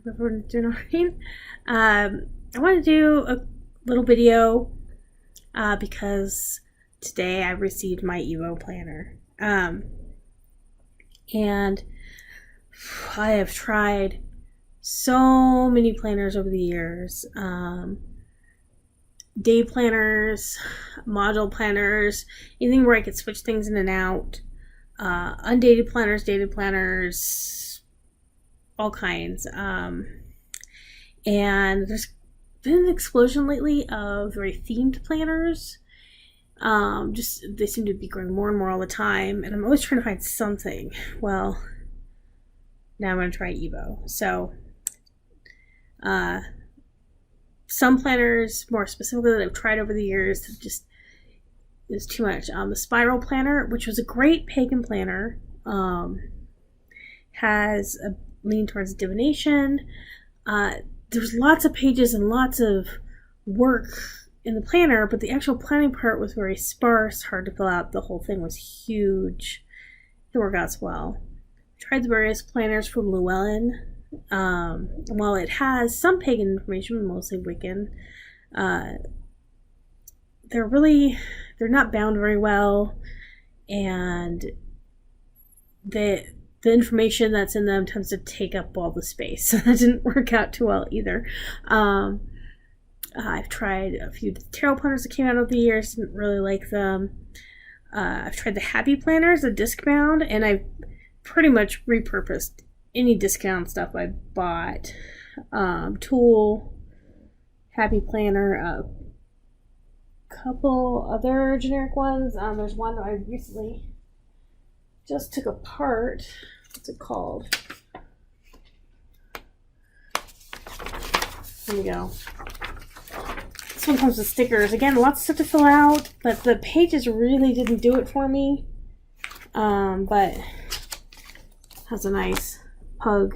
hope everyone's doing alright. I want to do a little video because today I received my Evo planner. And I have tried so many planners over the years. Day planners, module planners, anything where I could switch things in and out. Undated planners, dated planners, all kinds. And there's been an explosion lately of very themed planners. Just they seem to be growing more and more all the time, and I'm always trying to find something. Well, now I'm going to try Evo. So, some planners, more specifically, that I've tried over the years, just is too much. The Spiral Planner, which was a great pagan planner, has a lean towards divination. There's lots of pages and lots of work in the planner, but the actual planning part was very sparse, hard to fill out. The whole thing was huge. It worked out so well. Tried the various planners from Llewellyn. While it has some pagan information, mostly Wiccan, they're not bound very well, and the information that's in them tends to take up all the space. That didn't work out too well either. I've tried a few tarot planners that came out over the years, didn't really like them. I've tried the Happy Planners, the disc bound, and I've pretty much repurposed any discount stuff I bought. Tool, Happy Planner, a couple other generic ones. There's one that I recently just took apart. What's it called? Here we go. This one comes with stickers. Again, lots of stuff to fill out, but the pages really didn't do it for me. But has a nice pug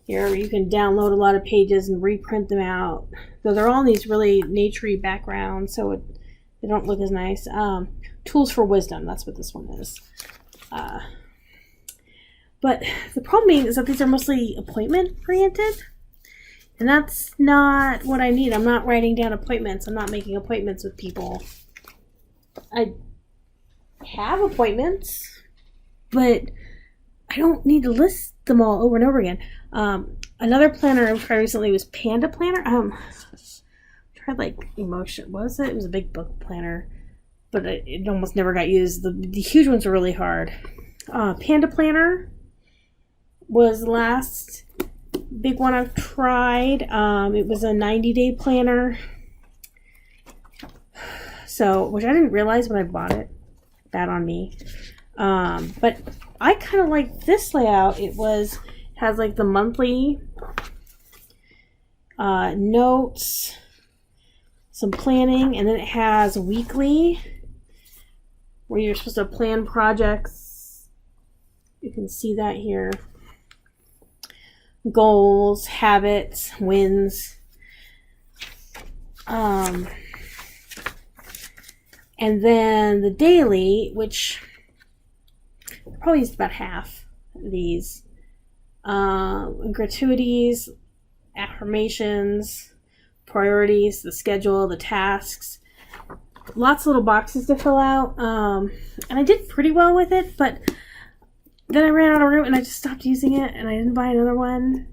here where you can download a lot of pages and reprint them out. So they're all in these really naturey backgrounds, so they don't look as nice. Tools for Wisdom, that's what this one is. But the problem is that these are mostly appointment oriented, and that's not what I need. I'm not writing down appointments. I'm not making appointments with people. I have appointments, but I don't need to list them all over and over again. Another planner I tried recently was Panda Planner. Tried like Emotion. What was it? It was a big book planner, but it almost never got used. The huge ones were really hard. Panda Planner was the last big one I've tried. It was a 90-day planner. So, which I didn't realize when I bought it. Bad on me. But I kind of like this layout. It has like the monthly notes, some planning, and then it has weekly where you're supposed to plan projects. You can see that here. Goals, habits, wins. And then the daily, which probably is about half of these. Gratuities, affirmations, priorities, the schedule, the tasks. Lots of little boxes to fill out. And I did pretty well with it, but then I ran out of room and I just stopped using it, and I didn't buy another one.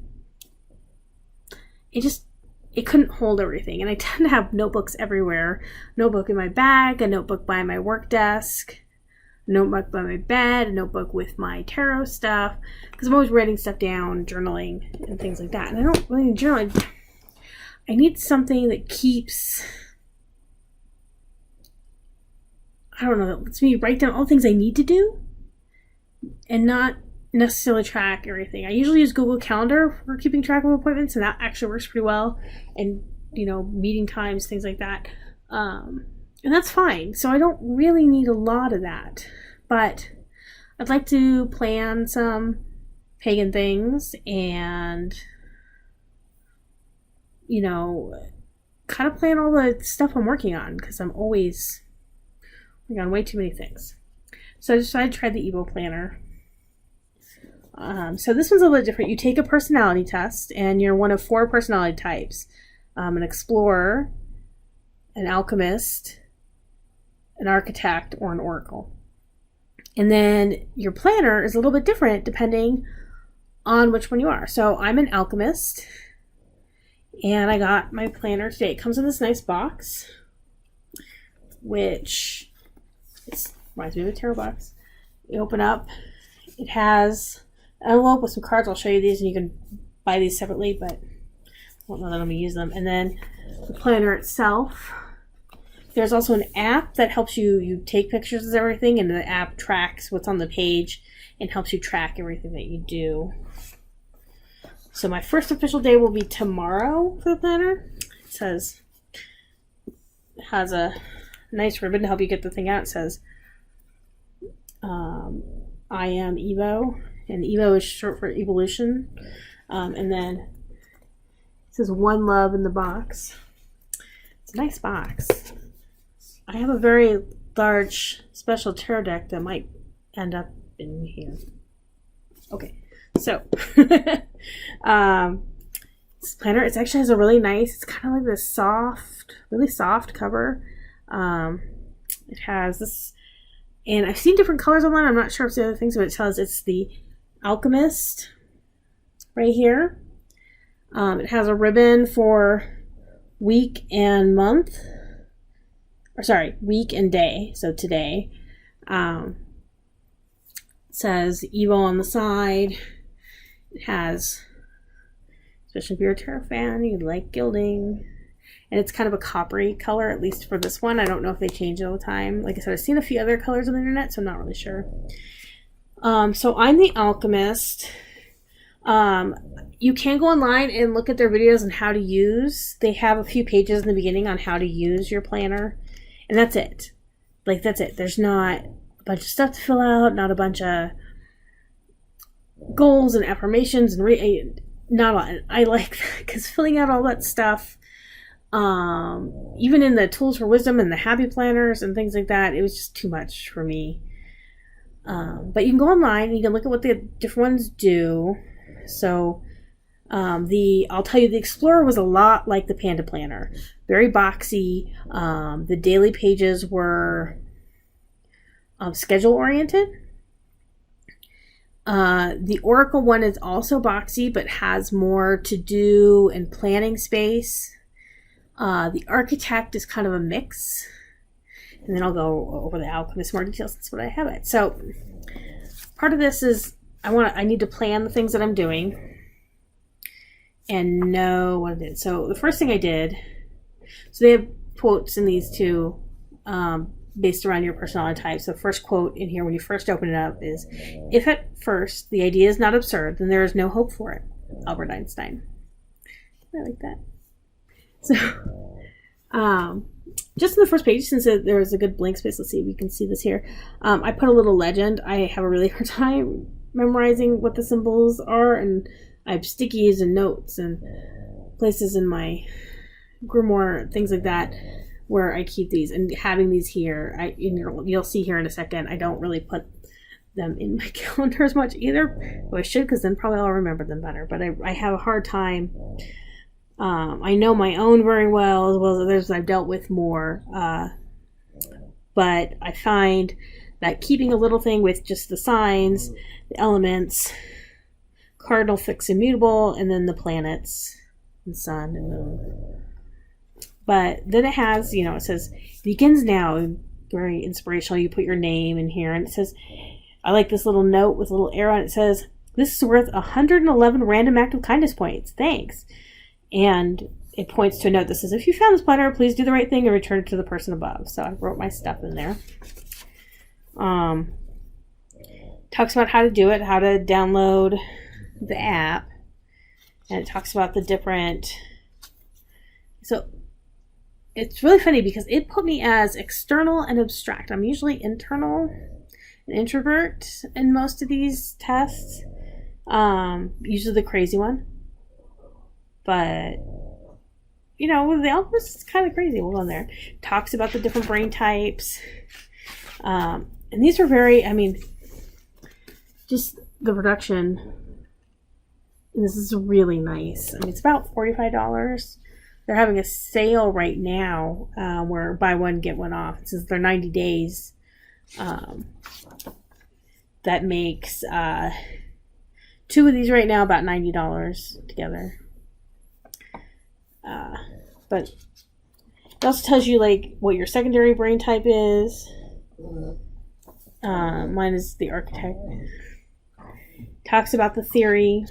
It couldn't hold everything, and I tend to have notebooks everywhere. Notebook in my bag, a notebook by my work desk, a notebook by my bed, a notebook with my tarot stuff, because I'm always writing stuff down, journaling, and things like that. And I don't really need journal. I need something that keeps, I don't know, that lets me write down all the things I need to do and not necessarily track everything. I usually use Google Calendar for keeping track of appointments, and that actually works pretty well. And, meeting times, things like that. And that's fine. So I don't really need a lot of that. But I'd like to plan some pagan things and, kind of plan all the stuff I'm working on, because I'm always working on way too many things. So I decided to try the Evo planner. So this one's a little bit different. You take a personality test, and you're one of 4 personality types. An explorer, an alchemist, an architect, or an oracle. And then your planner is a little bit different depending on which one you are. So I'm an alchemist, and I got my planner today. It comes in this nice box, which reminds me of a tarot box. You open up, it has an envelope with some cards. I'll show you these, and you can buy these separately, but I won't know that I'm going to use them. And then the planner itself. There's also an app that helps you take pictures of everything, and the app tracks what's on the page and helps you track everything that you do. So my first official day will be tomorrow for the planner. It has a nice ribbon to help you get the thing out. It says, I am Evo, and Evo is short for evolution. And then it says One Love in the box. It's a nice box. I have a very large special tarot deck that might end up in here. Okay, so this planner, it actually has a really nice, it's kind of like this soft, really soft cover. It has this, and I've seen different colors online. I'm not sure if it's the other things, but it tells it's the alchemist right here. It has a ribbon for week and month. Or sorry, week and day. So today. It says Evo on the side. It has, especially if you're a tarot fan, you'd like gilding. And it's kind of a coppery color, at least for this one. I don't know if they change it all the time. Like I said, I've seen a few other colors on the internet, so I'm not really sure. So I'm the alchemist. You can go online and look at their videos on how to use. They have a few pages in the beginning on how to use your planner. And that's it. Like, that's it. There's not a bunch of stuff to fill out, not a bunch of goals and affirmations and not a lot. I like that, because filling out all that stuff, even in the tools for wisdom and the happy planners and things like that, it was just too much for me. But you can go online and you can look at what the different ones do. So I'll tell you, the Explorer was a lot like the Panda Planner. Very boxy. The daily pages were schedule oriented. The Oracle one is also boxy, but has more to do and planning space. The Architect is kind of a mix. And then I'll go over the Alchemist more details. That's what I have it. So part of this is I need to plan the things that I'm doing and know what it is. So the first thing I did, so they have quotes in these two based around your personality type. So first quote in here when you first open it up is, if at first the idea is not absurd, then there is no hope for it. Albert Einstein. I like that. So just in the first page, since there was a good blank space, let's see if we can see this here. I put a little legend. I have a really hard time memorizing what the symbols are, and I have stickies and notes and places in my grimoire, things like that, where I keep these. And having these here, you'll see here in a second, I don't really put them in my calendar as much either. Well, I should, because then probably I'll remember them better. But I have a hard time. I know my own very well, as well as others I've dealt with more. But I find that keeping a little thing with just the signs, the elements, cardinal, fixed, immutable, and then the planets, and sun and moon. But then it has, it says, begins now, very inspirational. You put your name in here, and it says, I like this little note with a little arrow on it. It says, this is worth 111 random act of kindness points. Thanks. And it points to a note that says, if you found this planner, please do the right thing and return it to the person above. So I wrote my stuff in there. Talks about how to do it, how to download the app. And it talks about the different... So it's really funny because it put me as external and abstract. I'm usually internal and introvert in most of these tests. Usually the crazy one. But, the Alchemist is kind of crazy. We'll go in there. Talks about the different brain types. And these are very, just the production, and this is really nice. I mean, it's about $45. They're having a sale right now where buy one, get one off. It says they're 90 days. That makes 2 of these right now about $90 together. But it also tells you like what your secondary brain type is. Mine is the architect. Talks about the theory.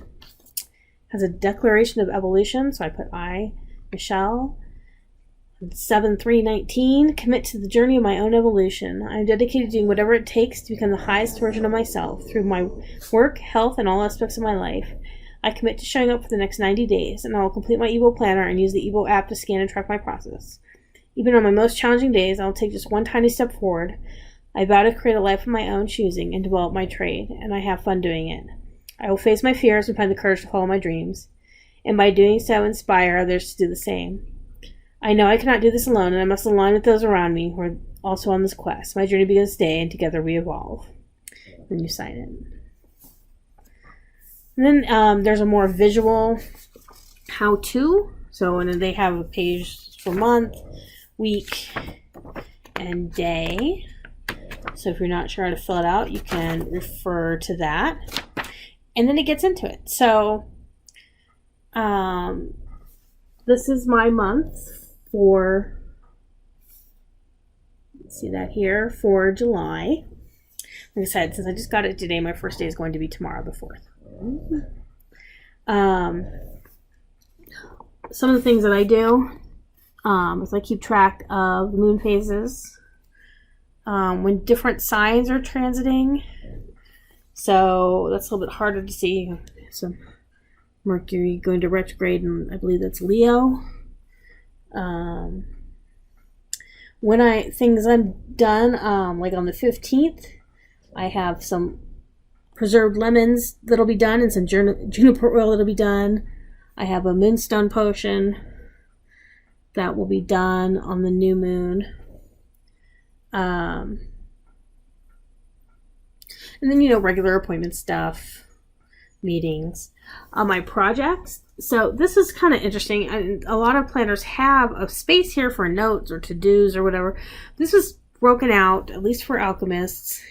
Has a declaration of evolution, so I put I. Michelle. 7/3/19. Commit to the journey of my own evolution. I am dedicated to doing whatever it takes to become the highest version of myself through my work, health, and all aspects of my life. I commit to showing up for the next 90 days, and I will complete my Evo planner and use the Evo app to scan and track my process. Even on my most challenging days, I will take just one tiny step forward. I vow to create a life of my own choosing and develop my trade, and I have fun doing it. I will face my fears and find the courage to follow my dreams, and by doing so, inspire others to do the same. I know I cannot do this alone, and I must align with those around me who are also on this quest. My journey begins today, and together we evolve. Then you sign it. And then there's a more visual how-to. So and then they have a page for month, week, and day. So if you're not sure how to fill it out, you can refer to that. And then it gets into it. So this is my month for, see that here, for July. Like I said, since I just got it today, my first day is going to be tomorrow, the 4th. Some of the things that I do is I keep track of the moon phases, when different signs are transiting. So that's a little bit harder to see. So Mercury going to retrograde, and I believe that's Leo. When things I'm done, like on the 15th, I have some preserved lemons that'll be done, and some juniper oil that'll be done. I have a moonstone potion that will be done on the new moon. And then, regular appointment stuff, meetings, my projects. So this is kind of interesting. A lot of planners have a space here for notes or to-dos or whatever. This is broken out, at least for alchemists,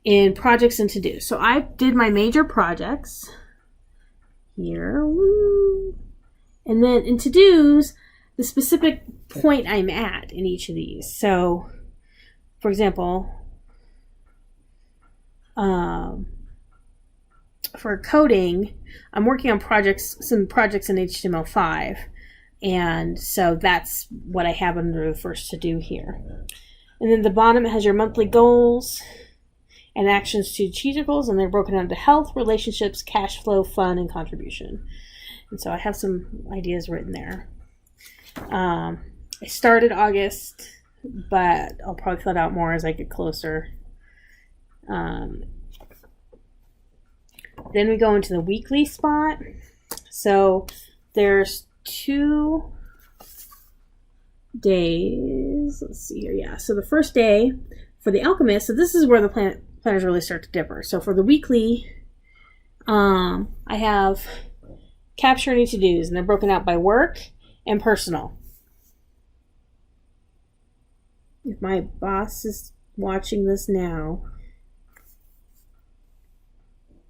in projects and to-dos. So I did my major projects here. Woo. And then in to-dos, the specific point I'm at in each of these. So, for example, for coding, I'm working on some projects in HTML5. And so that's what I have under the first to-do here. And then the bottom, it has your monthly goals and actions to achieve your goals, and they're broken down into health, relationships, cash flow, fun, and contribution. And so I have some ideas written there. I started August, but I'll probably fill it out more as I get closer. Then we go into the weekly spot. So there's 2 days. Let's see here. Yeah. So the first day for the alchemist. So this is where the planners really start to differ. So for the weekly, I have capture any to-dos, and they're broken out by work and personal. If my boss is watching this now,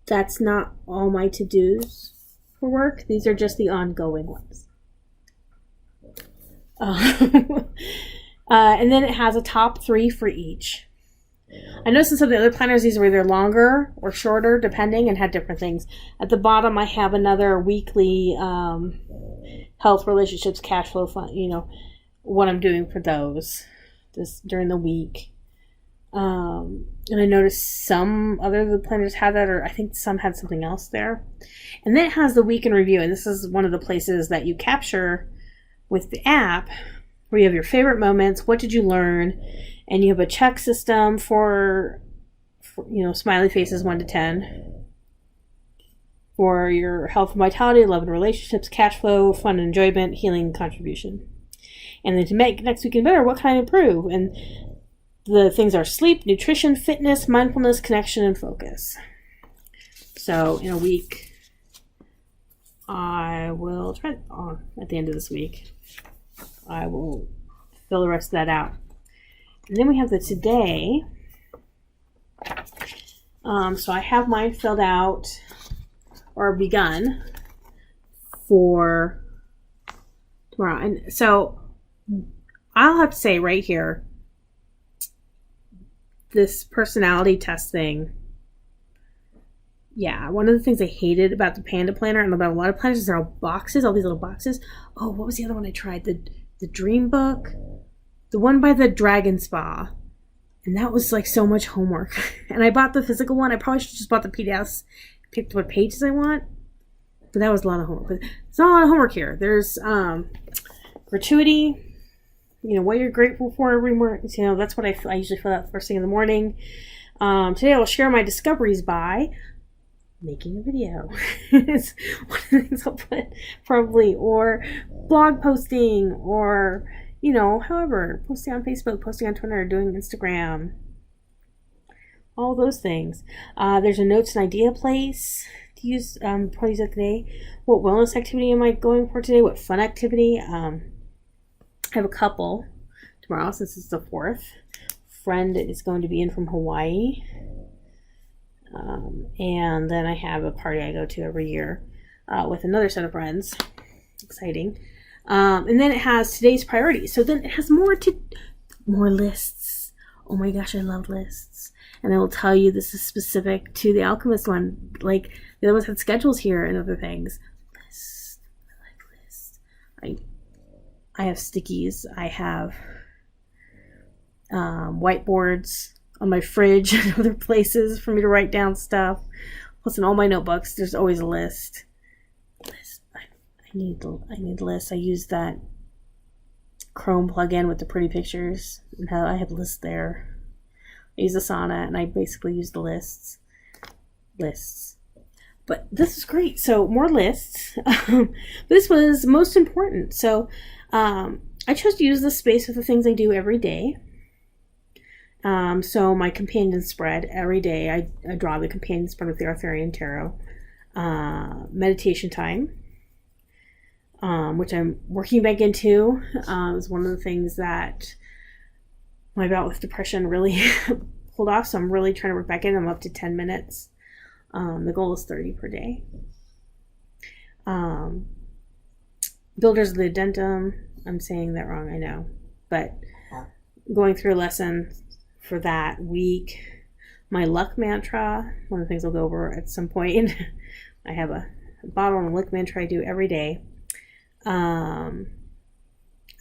that's not all my to-dos for work. These are just the ongoing ones. And then it has a top 3 for each. I know some of the other planners, these were either longer or shorter, depending, and had different things. At the bottom, I have another weekly health, relationships, cash flow, fun, what I'm doing for those during the week. And I noticed some other of the planners had that, or I think some had something else there. And then it has the week in review, and this is one of the places that you capture with the app, where you have your favorite moments, what did you learn, and you have a check system for smiley faces 1 to 10, for your health and vitality, love and relationships, cash flow, fun and enjoyment, healing, and contribution. And then to make next weekend better, what can I improve? And the things are sleep, nutrition, fitness, mindfulness, connection, and focus. So in a week, I will try at the end of this week. I will fill the rest of that out. And then we have the today. So I have mine filled out or begun for tomorrow. And so I'll have to say right here, this personality test thing. Yeah, one of the things I hated about the Panda Planner and about a lot of planners is they're all boxes, all these little boxes. Oh, what was the other one I tried? The Dream Book, the one by the Dragon Spa. And that was like so much homework. And I bought the physical one. I probably should have just bought the PDFs, picked what pages I want. But that was a lot of homework. But it's not a lot of homework here. There's gratuity, what you're grateful for every morning. That's what I usually fill out first thing in the morning. Today I will share my discoveries by making a video. It's one of the things I'll put probably, or blog posting, or however, posting on Facebook, posting on Twitter, doing Instagram, all those things. There's a notes and idea place to use, probably use it today. What wellness activity am I going for today? What fun activity? I have a couple tomorrow since it's the 4th. Friend is going to be in from Hawaii. And then I have a party I go to every year with another set of friends. Exciting. And then it has today's priorities. So then it has more lists. Oh my gosh, I love lists. And I will tell you this is specific to the Alchemist one. Like the other ones had schedules here and other things. Lists. I like lists. I have stickies. I have whiteboards on my fridge and other places for me to write down stuff. Plus in all my notebooks, there's always a list. I need lists. I use that Chrome plugin with the pretty pictures. And I have lists there. I use Asana and I basically use the lists. But this is great. So more lists. This was most important. So I chose to use this space with the things I do every day. So my companion spread every day. I draw the companion spread with the Arthurian Tarot. Meditation time. Which I'm working back into, is one of the things that my bout with depression really pulled off. So I'm really trying to work back in. I'm up to 10 minutes. The goal is 30 per day. Builders of the Addendum. I'm saying that wrong, I know. But going through a lesson for that week. My luck mantra, one of the things I'll go over at some point. I have a bottle and a luck mantra I do every day. I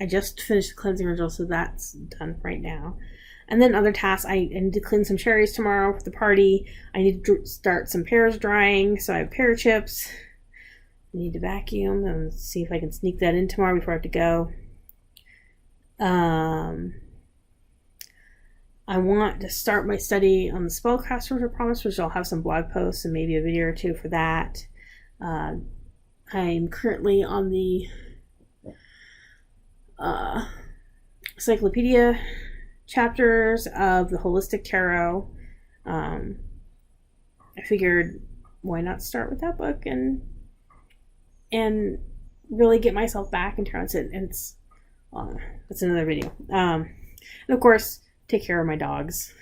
just finished the cleansing ritual, so that's done right now. And then other tasks, I need to clean some cherries tomorrow for the party. I need to start some pears drying, so I have pear chips. I need to vacuum and see if I can sneak that in tomorrow before I have to go. I want to start my study on the Spellcaster's Promise, which I'll have some blog posts and maybe a video or two for that. I'm currently on the encyclopedia chapters of the Holistic Tarot. I figured, why not start with that book and really get myself back into it. And it's that's another video. And of course, take care of my dogs,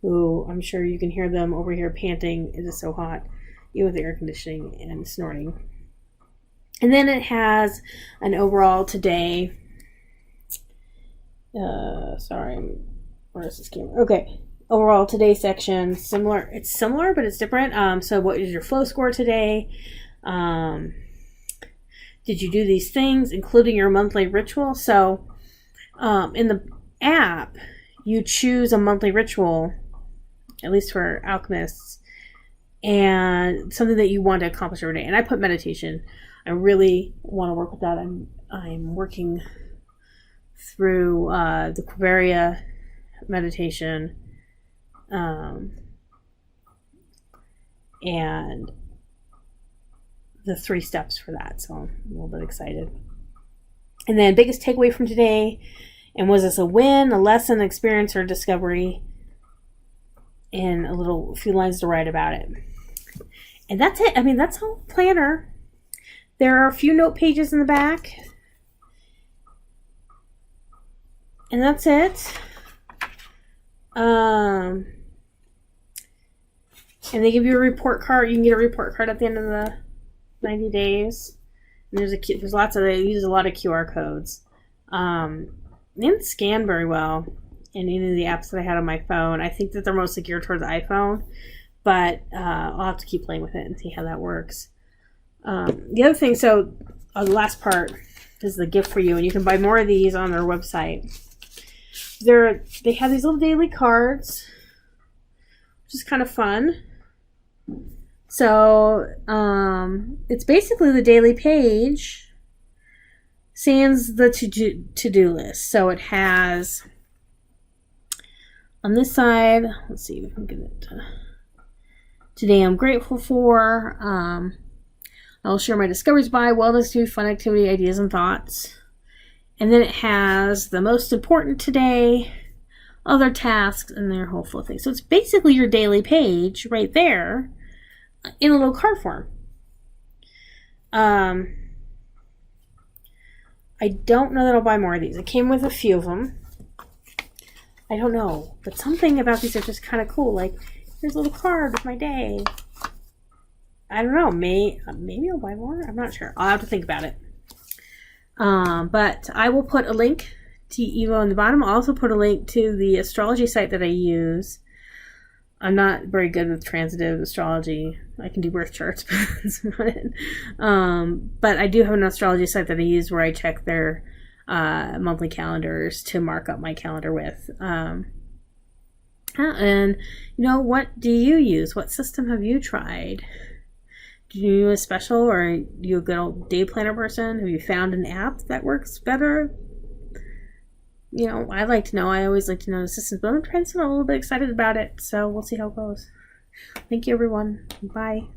who I'm sure you can hear them over here panting. It is so hot, even with the air conditioning and snorting. And then it has an overall today. Sorry, where is this camera? Okay, overall today section. Similar. It's similar, but it's different. So what is your flow score today? Did you do these things, including your monthly ritual? So in the app, you choose a monthly ritual, at least for alchemists, and something that you want to accomplish every day. And I put meditation. I really want to work with that. I'm working through the Quavaria meditation, and the 3 steps for that. So I'm a little bit excited. And then biggest takeaway from today, and was this a win, a lesson, experience, or discovery? And a few lines to write about it. And that's it. I mean, that's all planner. There are a few note pages in the back. And that's it. And they give you a report card. You can get a report card at the end of the 90 days. And there's lots of, they use a lot of QR codes. They didn't scan very well in any of the apps that I had on my phone. I think that they're mostly geared towards iPhone, but I'll have to keep playing with it and see how that works. The other thing, so the last part is the gift for you, and you can buy more of these on their website. They have these little daily cards, which is kind of fun. So it's basically the daily page sans the to-do list. So it has on this side, let's see if we can get it. Today I'm grateful for. I'll share my discoveries by wellness, food, fun activity, ideas, and thoughts. And then it has the most important today, other tasks, and their whole flow thing. So it's basically your daily page right there in a little card form. I don't know that I'll buy more of these. It came with a few of them. I don't know, but something about these are just kind of cool. Like, here's a little card with my day. I don't know. Maybe I'll buy more. I'm not sure. I'll have to think about it. But I will put a link to Evo on the bottom. I'll also put a link to the astrology site that I use. I'm not very good with transitive astrology. I can do birth charts, but that's about it. But I do have an astrology site that I use where I check their monthly calendars to mark up my calendar with. And, what do you use? What system have you tried? Do you use a special, or are you a good old day planner person? Have you found an app that works better? I'd like to know. I always like to know the systems, but I'm trying to get a little bit excited about it. So we'll see how it goes. Thank you, everyone. Bye.